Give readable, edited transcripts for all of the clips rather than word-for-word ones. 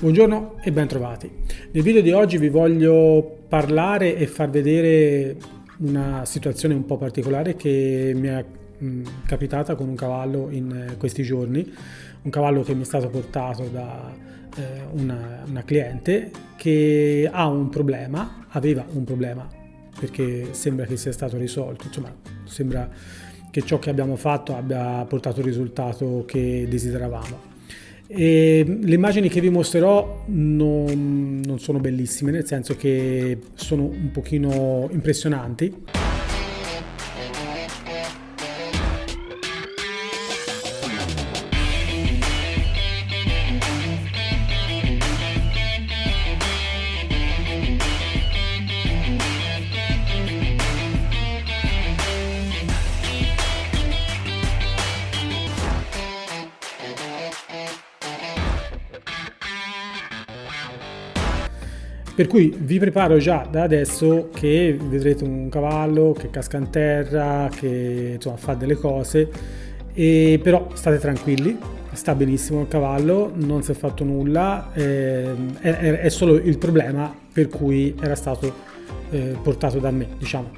Buongiorno e bentrovati. Nel video di oggi vi voglio parlare e far vedere una situazione un po' particolare che mi è capitata con un cavallo in questi giorni, un cavallo che mi è stato portato da una cliente che aveva un problema perché sembra che sia stato risolto, insomma sembra che ciò che abbiamo fatto abbia portato il risultato che desideravamo. E le immagini che vi mostrerò non sono bellissime, nel senso che sono un pochino impressionanti. Per cui vi preparo già da adesso che vedrete un cavallo che casca in terra, che insomma fa delle cose, però state tranquilli, sta benissimo il cavallo, non si è fatto nulla, è solo il problema per cui era stato portato da me, diciamo.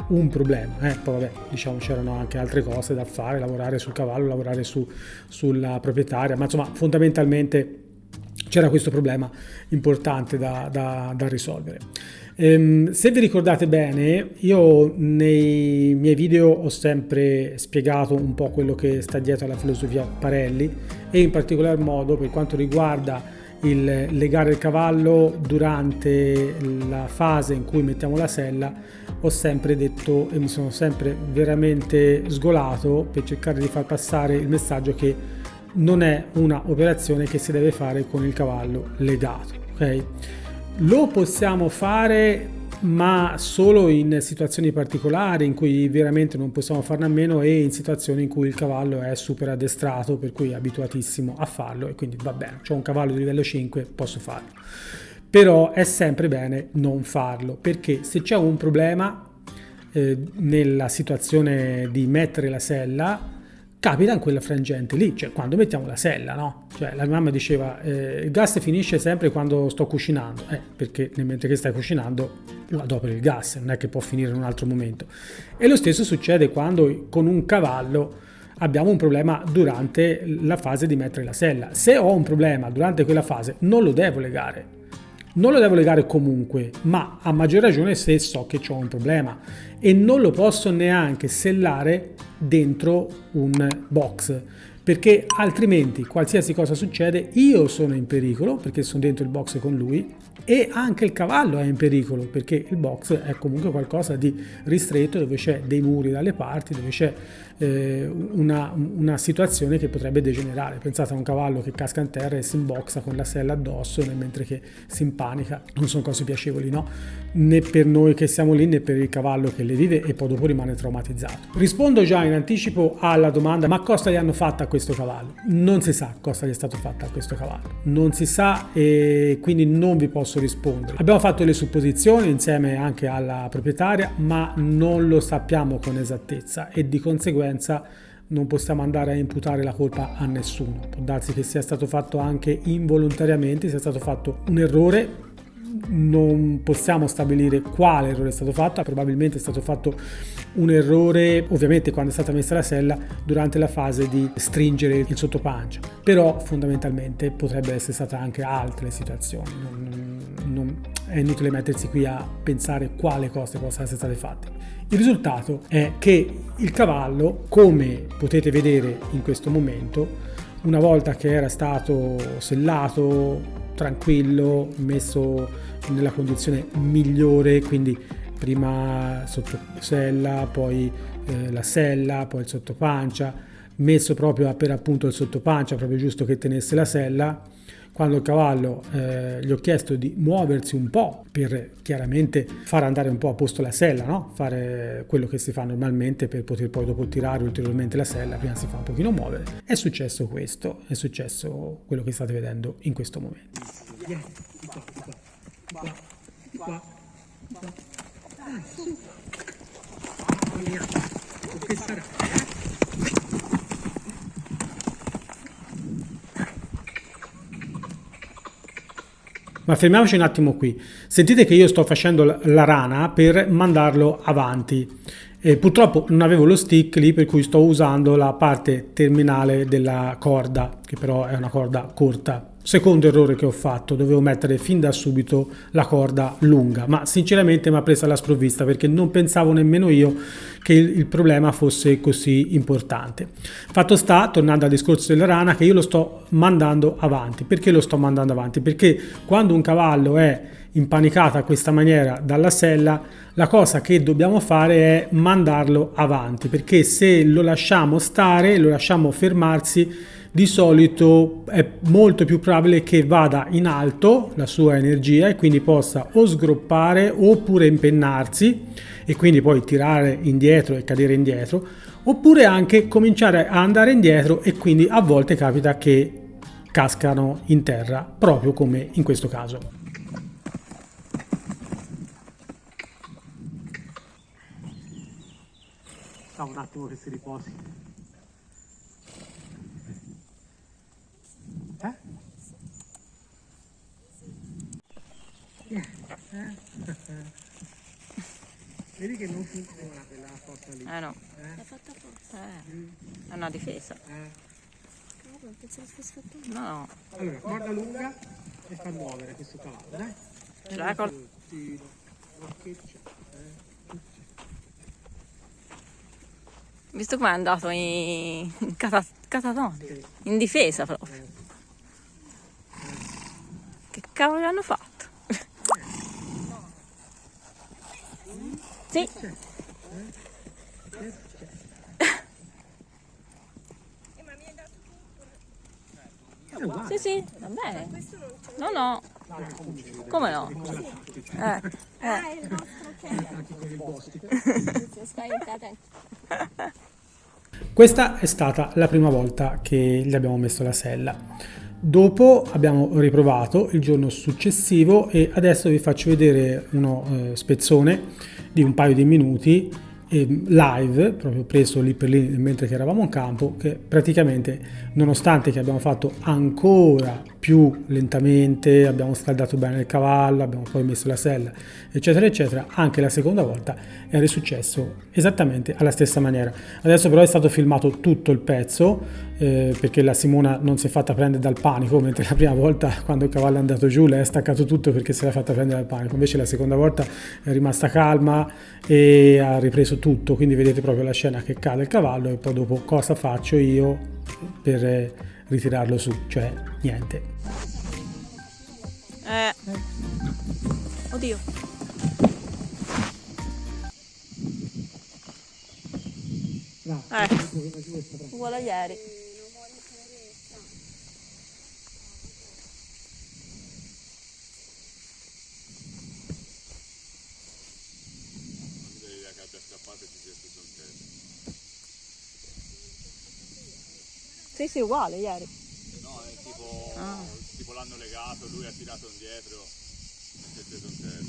Un problema, poi vabbè, diciamo c'erano anche altre cose da fare, lavorare sul cavallo, lavorare sulla proprietaria, ma insomma fondamentalmente c'era questo problema importante da risolvere. Se vi ricordate bene, io nei miei video ho sempre spiegato un po' quello che sta dietro alla filosofia Parelli e in particolar modo per quanto riguarda il legare il cavallo durante la fase in cui mettiamo la sella. Ho sempre detto e mi sono sempre veramente sgolato per cercare di far passare il messaggio che non è una operazione che si deve fare con il cavallo legato, ok? Lo possiamo fare ma solo in situazioni particolari in cui veramente non possiamo farne a meno e in situazioni in cui il cavallo è super addestrato, per cui è abituatissimo a farlo e quindi va bene, c'ho un cavallo di livello 5, posso farlo. Però è sempre bene non farlo, perché se c'è un problema nella situazione di mettere la sella, capita in quella frangente lì, cioè quando mettiamo la sella, no? Cioè la mia mamma diceva il gas finisce sempre quando sto cucinando, perché mentre che stai cucinando adoperi il gas, non è che può finire in un altro momento. E lo stesso succede quando con un cavallo abbiamo un problema durante la fase di mettere la sella. Se ho un problema durante quella fase non lo devo legare. Non lo devo legare comunque, ma a maggior ragione se so che ho un problema e non lo posso neanche sellare dentro un box, perché altrimenti qualsiasi cosa succede io sono in pericolo perché sono dentro il box con lui e anche il cavallo è in pericolo perché il box è comunque qualcosa di ristretto dove c'è dei muri dalle parti, dove c'è una situazione che potrebbe degenerare. Pensate a un cavallo che casca in terra e si imboxa con la sella addosso mentre che si impanica, non sono cose piacevoli, no? Né per noi che siamo lì né per il cavallo che le vive e poi dopo rimane traumatizzato. Rispondo già in anticipo alla domanda: ma cosa gli hanno fatto a questo cavallo? Non si sa cosa gli è stato fatto a questo cavallo, non si sa e quindi non vi posso rispondere. Abbiamo fatto le supposizioni insieme anche alla proprietaria, ma non lo sappiamo con esattezza e di conseguenza non possiamo andare a imputare la colpa a nessuno. Può darsi che sia stato fatto anche involontariamente, sia stato fatto un errore. Non possiamo stabilire quale errore è stato fatto, probabilmente è stato fatto un errore ovviamente quando è stata messa la sella durante la fase di stringere il sottopancia, però fondamentalmente potrebbe essere stata anche altre situazioni, è inutile mettersi qui a pensare quale cose possano essere state fatte. Il risultato è che il cavallo, come potete vedere in questo momento, una volta che era stato sellato, tranquillo, messo nella condizione migliore, quindi prima sotto sella, poi la sella, poi il sottopancia, messo proprio per appunto il sottopancia, proprio giusto che tenesse la sella. Quando il cavallo gli ho chiesto di muoversi un po' per chiaramente far andare un po' a posto la sella, no? Fare quello che si fa normalmente per poter poi dopo tirare ulteriormente la sella, prima si fa un pochino muovere, è successo questo, è successo quello che state vedendo in questo momento. Ma fermiamoci un attimo qui. Sentite che io sto facendo la rana per mandarlo avanti. Purtroppo non avevo lo stick lì, per cui sto usando la parte terminale della corda, che però è una corda corta. Secondo errore che ho fatto, dovevo mettere fin da subito la corda lunga, ma sinceramente mi ha presa alla sprovvista perché non pensavo nemmeno io che il problema fosse così importante. Fatto sta, tornando al discorso della rana, che io lo sto mandando avanti. Perché lo sto mandando avanti? Perché quando un cavallo è impanicato a questa maniera dalla sella, la cosa che dobbiamo fare è mandarlo avanti, perché se lo lasciamo stare, lo lasciamo fermarsi, di solito è molto più probabile che vada in alto la sua energia e quindi possa o sgroppare oppure impennarsi e quindi poi tirare indietro e cadere indietro, oppure anche cominciare a andare indietro e quindi a volte capita che cascano in terra, proprio come in questo caso. Un attimo che si riposi. Vedi che non funziona quella cosa lì. No. L'ha fatta apposta. È una difesa. Cavolo, pensavo stessi fattando. No. Allora, corda lunga e fa muovere questo cavallo, dai. Ce l'hai col... Visto come è andato in catatonico, in difesa proprio. Che cavolo hanno fatto? Sì. Sì, sì, va bene. No. Come no? Ah, è il vostro che spaventata. Questa è stata la prima volta che gli abbiamo messo la sella. Dopo abbiamo riprovato il giorno successivo e adesso vi faccio vedere uno spezzone di un paio di minuti live, proprio preso lì per lì mentre che eravamo in campo, che praticamente nonostante che abbiamo fatto ancora più lentamente, abbiamo scaldato bene il cavallo, abbiamo poi messo la sella, eccetera eccetera, anche la seconda volta è risuccesso esattamente alla stessa maniera. Adesso però è stato filmato tutto il pezzo perché la Simona non si è fatta prendere dal panico, mentre la prima volta quando il cavallo è andato giù lei ha staccato tutto perché si era fatta prendere dal panico, invece la seconda volta è rimasta calma e ha ripreso tutto, quindi vedete proprio la scena che cade il cavallo e poi dopo cosa faccio io per ritirarlo su, cioè niente. Oddio. Uguale a ieri. Sì, uguale ieri. No, è tipo l'hanno legato, lui ha tirato indietro e si è preso in terra.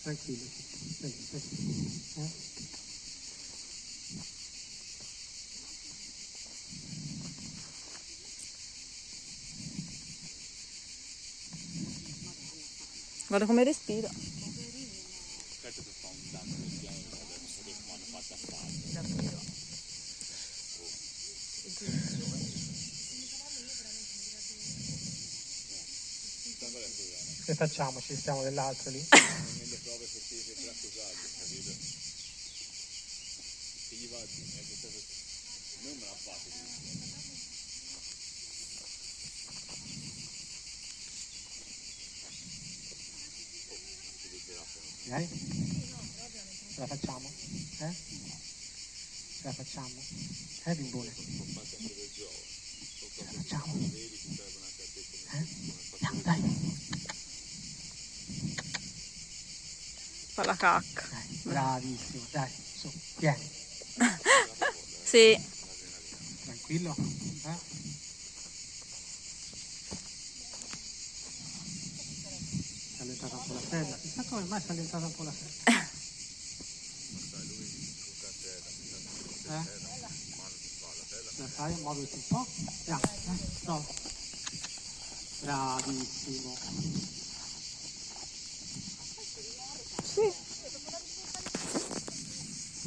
Tranquillo. Guarda come respira. Aspetta se fa un danno del genere, adesso che come hanno fatto a fare. Che facciamo? Ci stiamo dell'altro lì? Nelle prove effettive per accusarli, capito? Che gli va a dire? Non me l'ha fatto. Ce la facciamo? Ce la facciamo? Bimbone? Ce la facciamo? Andiamo, dai! Fa la cacca. Bravissimo, dai, su, vieni. Sì. Tranquillo? Si è allentata un po' la sella. Chissà come mai si è allentata un po' la sella. La fai, muoviti un po'. Andiamo, prova. Bravissimo. Sì.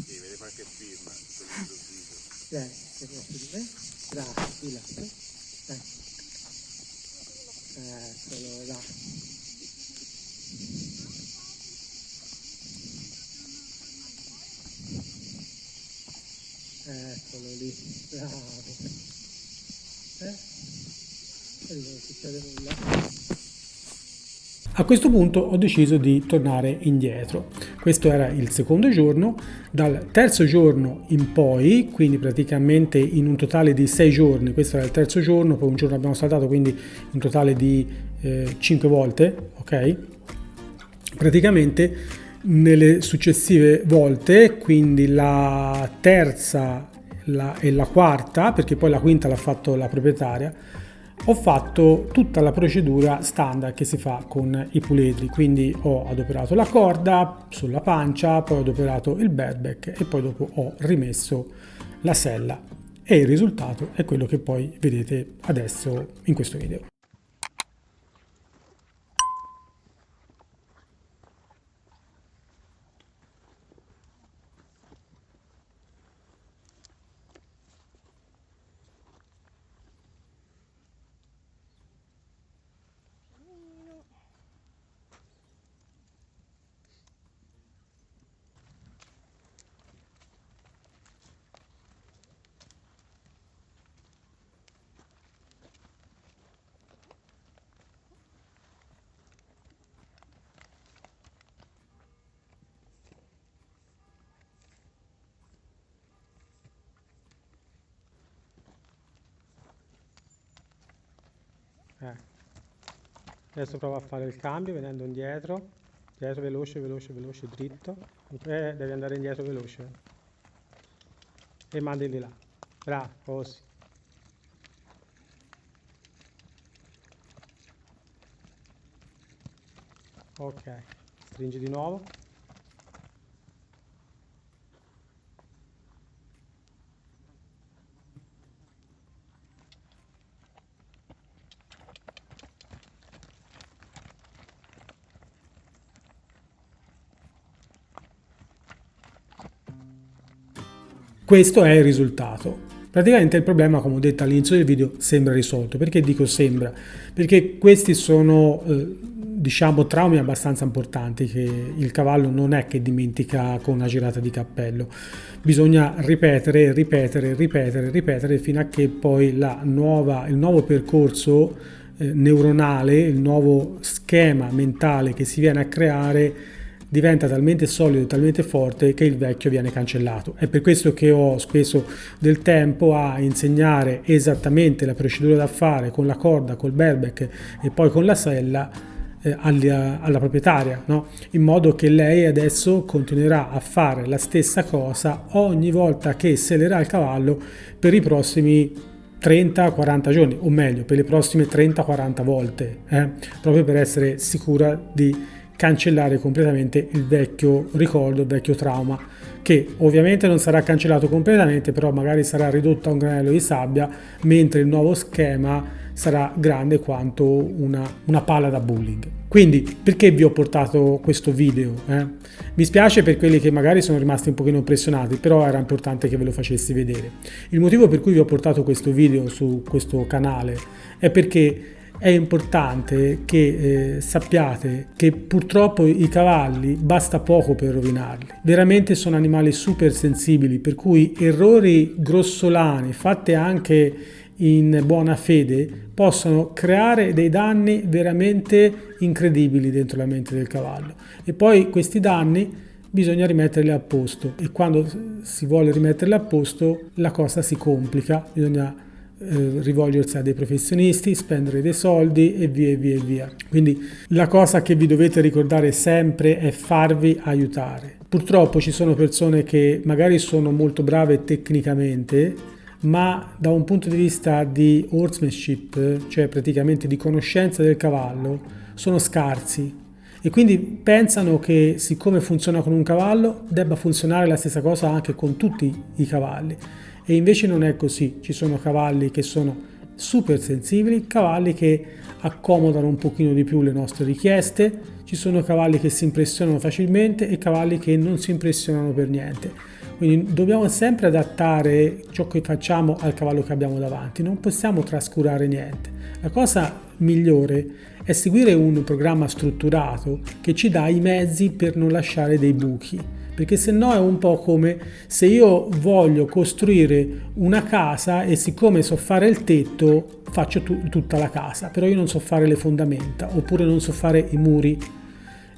Sì, vede qualche film all'improvviso. Dai, sei verso di me. Bravo, di là. Dai. Eccolo là. Eccolo lì, bravo. E non succede nulla. A questo punto ho deciso di tornare indietro. Questo era il secondo giorno. Dal terzo giorno in poi, quindi praticamente in un totale di 6 giorni, questo era il terzo giorno, poi un giorno abbiamo saltato, quindi un totale di 5 volte, ok? Praticamente nelle successive volte, quindi la terza e la quarta, perché poi la quinta l'ha fatto la proprietaria, ho fatto tutta la procedura standard che si fa con i puledri, quindi ho adoperato la corda sulla pancia, poi ho adoperato il bareback e poi dopo ho rimesso la sella, e il risultato è quello che poi vedete adesso in questo video. Adesso provo a fare il cambio venendo indietro, veloce, veloce, veloce, dritto, devi andare indietro veloce e mandi di là, bravo, così. Ok, stringi di nuovo. Questo è il risultato. Praticamente il problema, come ho detto all'inizio del video, sembra risolto. Perché dico sembra? Perché questi sono, diciamo, traumi abbastanza importanti che il cavallo non è che dimentica con una girata di cappello. Bisogna ripetere, ripetere, ripetere, ripetere fino a che poi il nuovo percorso neuronale, il nuovo schema mentale che si viene a creare diventa talmente solido e talmente forte che il vecchio viene cancellato. È per questo che ho speso del tempo a insegnare esattamente la procedura da fare con la corda, col bareback e poi con la sella alla proprietaria, no? In modo che lei adesso continuerà a fare la stessa cosa ogni volta che sellerà il cavallo per i prossimi 30-40 giorni, o meglio per le prossime 30-40 volte, proprio per essere sicura di cancellare completamente il vecchio ricordo, il vecchio trauma, che ovviamente non sarà cancellato completamente, però magari sarà ridotto a un granello di sabbia, mentre il nuovo schema sarà grande quanto una palla da bowling. Quindi perché vi ho portato questo video? Mi spiace per quelli che magari sono rimasti un pochino impressionati, però era importante che ve lo facessi vedere. Il motivo per cui vi ho portato questo video su questo canale è perché è importante che sappiate che purtroppo i cavalli basta poco per rovinarli. Veramente sono animali super sensibili, per cui errori grossolani fatti anche in buona fede possono creare dei danni veramente incredibili dentro la mente del cavallo. E poi questi danni bisogna rimetterli a posto, e quando si vuole rimetterli a posto la cosa si complica, bisogna rivolgersi a dei professionisti, spendere dei soldi e via e via e via. Quindi la cosa che vi dovete ricordare sempre è farvi aiutare. Purtroppo ci sono persone che magari sono molto brave tecnicamente, ma da un punto di vista di horsemanship, cioè praticamente di conoscenza del cavallo, sono scarsi e quindi pensano che siccome funziona con un cavallo debba funzionare la stessa cosa anche con tutti i cavalli. E invece non è così, ci sono cavalli che sono super sensibili, cavalli che accomodano un pochino di più le nostre richieste, ci sono cavalli che si impressionano facilmente e cavalli che non si impressionano per niente. Quindi dobbiamo sempre adattare ciò che facciamo al cavallo che abbiamo davanti, non possiamo trascurare niente. La cosa migliore è seguire un programma strutturato che ci dà i mezzi per non lasciare dei buchi, perché se no è un po' come se io voglio costruire una casa e siccome so fare il tetto faccio tutta la casa, però io non so fare le fondamenta oppure non so fare i muri,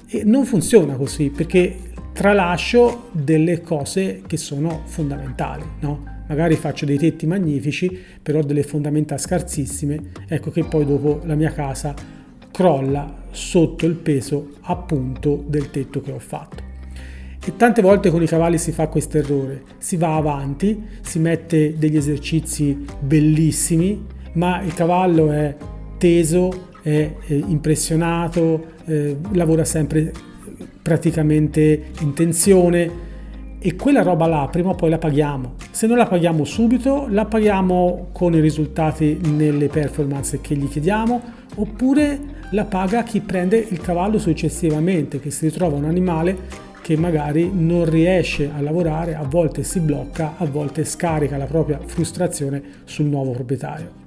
e non funziona così, perché tralascio delle cose che sono fondamentali, no? Magari faccio dei tetti magnifici, però delle fondamenta scarsissime, ecco che poi dopo la mia casa crolla sotto il peso appunto del tetto che ho fatto. E tante volte con i cavalli si fa questo errore, si va avanti, si mette degli esercizi bellissimi, ma il cavallo è teso, è impressionato, lavora sempre praticamente in tensione, e quella roba là prima o poi la paghiamo. Se non la paghiamo subito, la paghiamo con i risultati nelle performance che gli chiediamo, oppure la paga chi prende il cavallo successivamente, che si ritrova un animale che magari non riesce a lavorare, a volte si blocca, a volte scarica la propria frustrazione sul nuovo proprietario.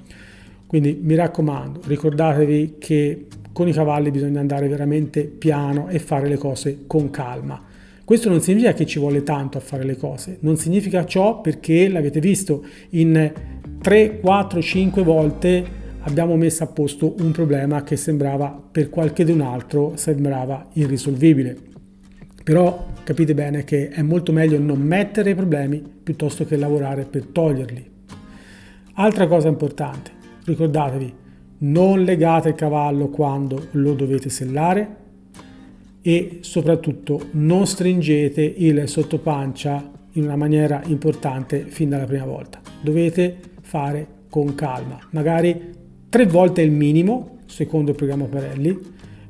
Quindi mi raccomando, ricordatevi che con i cavalli bisogna andare veramente piano e fare le cose con calma. Questo non significa che ci vuole tanto a fare le cose, non significa ciò perché l'avete visto in 3, 4, 5 volte abbiamo messo a posto un problema che sembrava per qualche d'un altro sembrava irrisolvibile. Però capite bene che è molto meglio non mettere i problemi piuttosto che lavorare per toglierli. Altra cosa importante, ricordatevi, non legate il cavallo quando lo dovete sellare e soprattutto non stringete il sottopancia in una maniera importante fin dalla prima volta. Dovete fare con calma, magari 3 volte è il minimo, secondo il programma Parelli,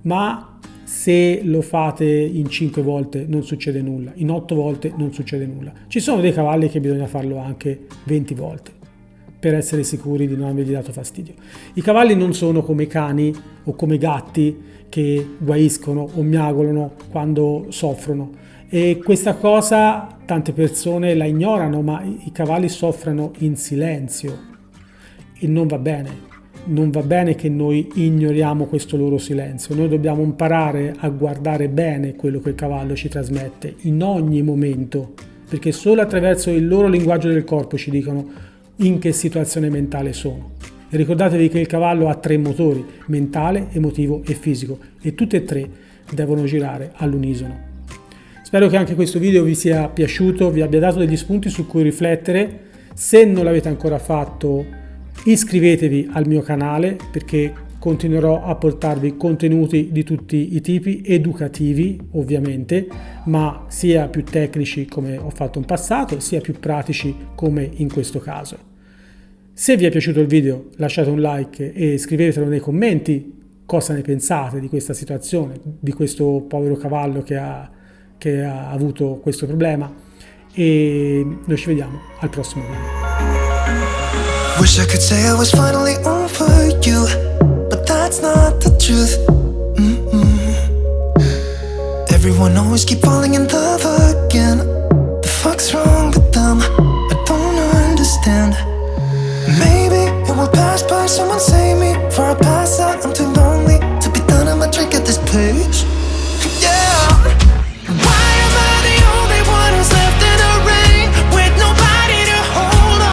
ma se lo fate in 5 volte non succede nulla, in 8 volte non succede nulla. Ci sono dei cavalli che bisogna farlo anche 20 volte per essere sicuri di non avergli dato fastidio. I cavalli non sono come i cani o come i gatti che guaiscono o miagolano quando soffrono, e questa cosa tante persone la ignorano, ma i cavalli soffrono in silenzio e non va bene. Non va bene che noi ignoriamo questo loro silenzio. Noi dobbiamo imparare a guardare bene quello che il cavallo ci trasmette in ogni momento, perché solo attraverso il loro linguaggio del corpo ci dicono in che situazione mentale sono. E ricordatevi che il cavallo ha 3 motori, mentale, emotivo e fisico, e tutti e 3 devono girare all'unisono. Spero che anche questo video vi sia piaciuto, vi abbia dato degli spunti su cui riflettere. Se non l'avete ancora fatto, iscrivetevi al mio canale perché continuerò a portarvi contenuti di tutti i tipi, educativi ovviamente, ma sia più tecnici come ho fatto in passato, sia più pratici come in questo caso. Se vi è piaciuto il video lasciate un like e scrivetelo nei commenti cosa ne pensate di questa situazione, di questo povero cavallo che ha avuto questo problema, e noi ci vediamo al prossimo video. Wish I could say I was finally over you, but that's not the truth. Everyone always keep falling in love again.